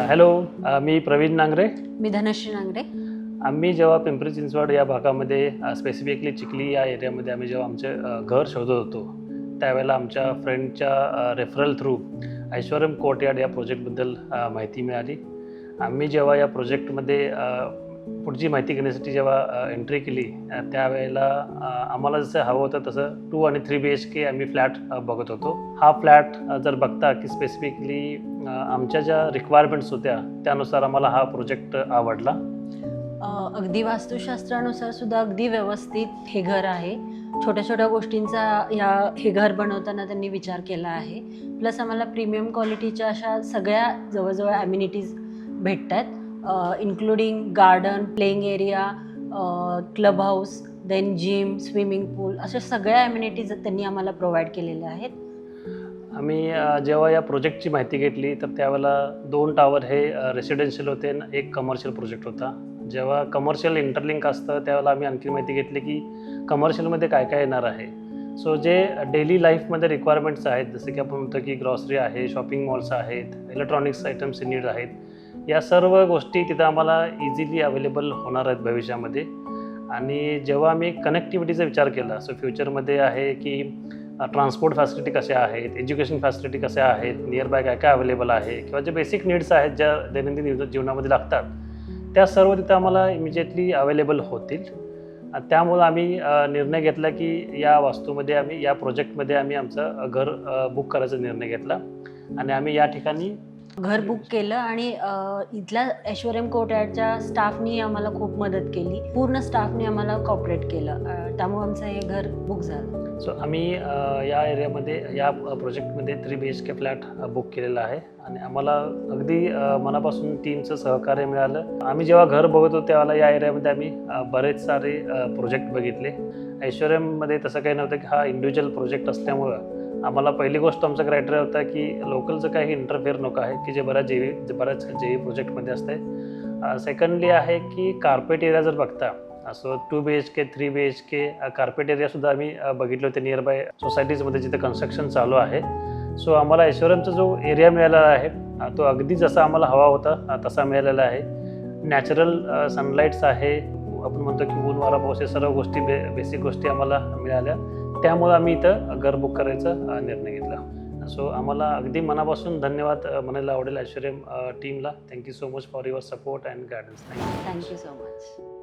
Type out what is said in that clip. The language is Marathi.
हॅलो, मी प्रवीण नांगरे. मी धनश्री नांगरे. आम्ही जेव्हा पिंपरी चिंचवड या भागामध्ये स्पेसिफिकली चिखली या एरियामध्ये आम्ही जेव्हा आमचे घर शोधत होतो त्यावेळेला आमच्या फ्रेंडच्या रेफरल थ्रू ऐश्वर्यम कोर्टयार्ड या प्रोजेक्टबद्दल माहिती मिळाली. आम्ही जेव्हा या प्रोजेक्टमध्ये पुढची माहिती घेण्यासाठी जेव्हा एंट्री केली त्यावेळेला आम्हाला जसं हवं होतं तसं 2 आणि 3 BHK आम्ही फ्लॅट बघत होतो. हा फ्लॅट जर बघता की स्पेसिफिकली आमच्या ज्या रिक्वायरमेंट्स होत्या त्यानुसार आम्हाला हा प्रोजेक्ट आवडला. अगदी वास्तुशास्त्रानुसार सुद्धा अगदी व्यवस्थित हे घर आहे. छोट्या छोट्या गोष्टींचा हे घर बनवताना त्यांनी विचार केला आहे. प्लस आम्हाला प्रीमियम क्वालिटीच्या अशा सगळ्या जवळजवळ ॲम्युनिटीज भेटत आहेत, including garden, playing area, club house, then gym, swimming pool, अशा सगळ्या ॲम्युनिटीज त्यांनी आम्हाला प्रोव्हाइड केलेल्या आहेत. आम्ही जेव्हा या प्रोजेक्टची माहिती घेतली तर त्यावेळेला 2 टावर हे रेसिडेन्शियल होते आणि 1 कमर्शियल प्रोजेक्ट होता. जेव्हा कमर्शियल इंटरलिंक असतं त्यावेळेला आम्ही आणखी माहिती घेतली की कमर्शियलमध्ये काय काय येणार आहे. सो जे डेली लाईफमध्ये रिक्वायरमेंट्स आहेत, जसे की आपण म्हणतो की ग्रॉसरी आहे, शॉपिंग मॉल्स आहेत, इलेक्ट्रॉनिक्स आयटम्स नीड आहेत, या सर्व गोष्टी तिथं आम्हाला इझिली अवेलेबल होणार आहेत भविष्यामध्ये. आणि जेव्हा आम्ही कनेक्टिव्हिटीचा विचार केला, सो फ्युचरमध्ये आहे की ट्रान्सपोर्ट फॅसिलिटी कशा आहेत, एज्युकेशन फॅसिलिटी कशा आहेत, नियर बाय काय काय अवेलेबल आहे, किंवा जे बेसिक नीड्स आहेत ज्या दैनंदिन जीवनामध्ये लागतात त्या सर्व तिथं आम्हाला इमिजिएटली अवेलेबल होतील. त्यामुळं आम्ही निर्णय घेतला की या वास्तूमध्ये या प्रोजेक्टमध्ये आम्ही आमचं घर बुक करायचा निर्णय घेतला आणि आम्ही या ठिकाणी घर बुक केलं. आणि इथल्या ऐश्वर्यम कोर्टयार्डच्या स्टाफनी आम्हाला खूप मदत केली. पूर्ण स्टाफने आम्हाला कॉपरेट केलं, त्यामुळे आमचं हे घर बुक झालं. सो आम्ही या एरियामध्ये या प्रोजेक्टमध्ये 3 BHK फ्लॅट बुक केलेला आहे आणि आम्हाला अगदी मनापासून टीमचं सहकार्य मिळालं. आम्ही जेव्हा घर बघत होतो त्यावेळेला या एरियामध्ये आम्ही बरेच सारे प्रोजेक्ट बघितले. ऐश्वर्यममध्ये तसं काही नव्हतं की हा इंडिव्हिज्युअल प्रोजेक्ट असल्यामुळं आम्हाला पहिली गोष्ट आमचा क्रायटेरिया होता की लोकलचं काही इंटरफेअर नको आहे की जे बऱ्याच JV प्रोजेक्टमध्ये असते. सेकंडली आहे की कार्पेट एरिया जर बघता, असं 2 BHK 3 BHK कार्पेट एरियासुद्धा आम्ही बघितले होते नियर बाय सोसायटीजमध्ये जिथे कन्स्ट्रक्शन चालू आहे. सो आम्हाला ऐश्वर्यमचा जो एरिया मिळालेला आहे तो अगदी जसा आम्हाला हवा होता तसा मिळालेला आहे. नॅचरल सनलाईट्स आहे, आपण म्हणतो की ऊन वारा पाऊस, हे सर्व गोष्टी बेसिक गोष्टी आम्हाला मिळाल्या. त्यामुळे आम्ही इथं घर बुक करायचा निर्णय घेतला. सो आम्हाला अगदी मनापासून धन्यवाद म्हणायला आवडेल ऐश्वर्यम टीमला. Thank you so much for your support and guidance. Thank you so much.